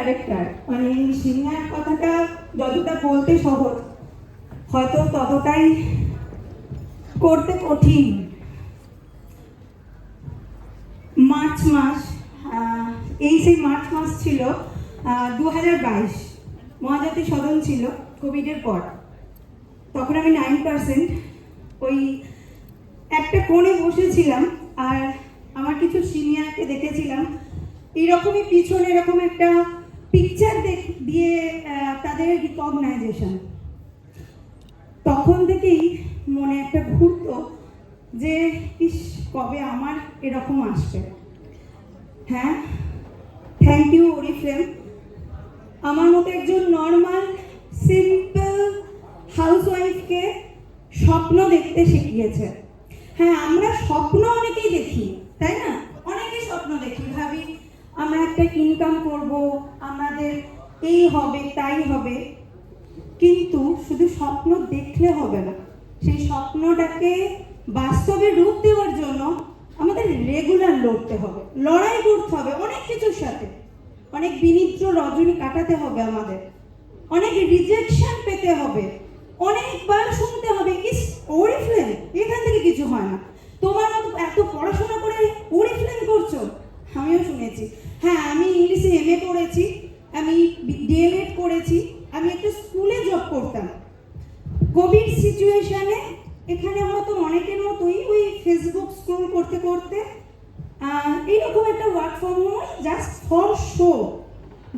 Director, মানে এই senior কথাটা যতটা বলতে সহজ, হয়তো ততটাই করতে কঠিন। মার্চ মাস, এই সেই মার্চ মাস ছিল 2022, মহাজাতি সদন ছিল কোভিডের পর। তখন আমি 9% ওই একটা কোণে বসেছিলাম, আর আমার কিছু সিনিয়রকে দেখেছিলাম এইরকমই পিছনে এরকম একটা পিকচার দিয়ে তাদের রিকগনাইজেশন। তখন থেকেই মনে একটা ঘুরতো যে ইস, কবে আমার এরকম আসবে। হ্যাঁ, থ্যাংক ইউ ওরিফ্লেম, আমার মতো একজন নর্মাল সিম্পল হাউসওয়াইফকে স্বপ্ন দেখতে শিখিয়েছে। হ্যাঁ, আমরা স্বপ্ন অনেকেই দেখি, তাই না? অনেকেই স্বপ্ন দেখি, ভাবি আমরা একটা ইনকাম করব, আমাদের এই হবে তাই হবে, কিন্তু শুধু স্বপ্ন দেখলে হবে না। সেই স্বপ্নটাকে বাস্তবে রূপ দেওয়ার জন্য আমাদের রেগুলার লড়তে হবে, লড়াই করতে হবে অনেক কিছুর সাথে, অনেক বিনিদ্র রজনী কাটাতে হবে আমাদের, অনেক রিজেকশন পেতে হবে, অনেকবার শুনতে হবে ইস ওরিফ্লেম, এখান থেকে কিছু হয় না, তোমার মতো এত পড়াশোনা করে ওরিফ্লেম করছো। আমিও শুনেছি। হ্যাঁ, আমি ইংলিশে MA করেছি, আমি DLED করেছি, আমি একটা স্কুলে জব করতাম। কোভিড সিচুয়েশনে এখানে হয়তো অনেকের মতোই ওই ফেসবুক স্ক্রল করতে করতে এইরকম একটা work from home just for show,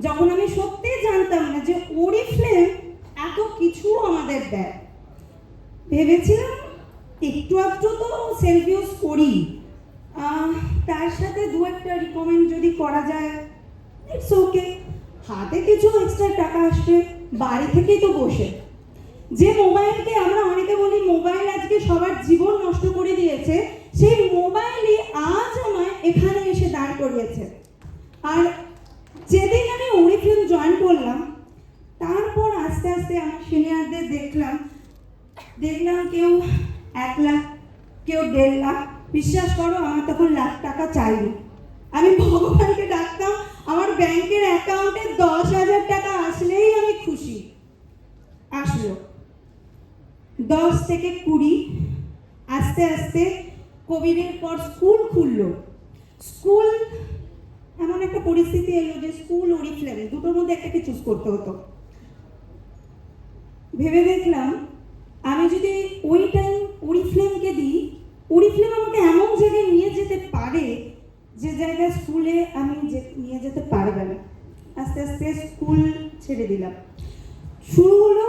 যখন আমি সত্যি জানতাম না যে ওরিফ্লেম এত কিছু আমাদের দেয়। ভেবেছিলাম একটু একটু তো সেলফ ইউজ করি, তার সাথে দু একটা রিকমেন্ড যদি করা যায়, ইটস ওকে, হাতে কিছু এক্সট্রা টাকা আসবে, বাড়ি থেকেই তো বসে। যে মোবাইলকে আমরা অনেকে বলি মোবাইল আজকে সবার জীবন নষ্ট করে দিয়েছে, সেই মোবাইলই আজ আমায় এখানে এসে দাঁড় করিয়েছে। আর যেদিন আমি ওরিফ্লেম জয়েন করলাম, তারপর আস্তে আস্তে আমার সিনিয়রদের দেখলাম কেউ 1 লাখ, কেউ 1.5 লাখ। বিশ্বাস করো, আমার তখন লাখ টাকা চাইনি, আমি ভগবানকে ডাকতাম আমার ব্যাংকের অ্যাকাউন্টে 10,000 টাকা আসলেই আমি খুশি। আসলো 10 থেকে 20, আস্তে আস্তে কোভিডের পর স্কুল খুললো। স্কুল এমন একটা পরিস্থিতি এলো যে স্কুল ওরিফ্লেম দুটোর মধ্যে একটাকে চুজ করতে হতো। ভেবে দেখলাম আমি যদি ওই টাইম ওরিফ্লেমকে দিই, ওরিফ্লেম আমাকে এমন জায়গায় নিয়ে যেতে পারে যে জায়গায় স্কুলে আমি নিয়ে যেতে পারবে না। আস্তে আস্তে স্কুল ছেড়ে দিলাম। শুরু হলো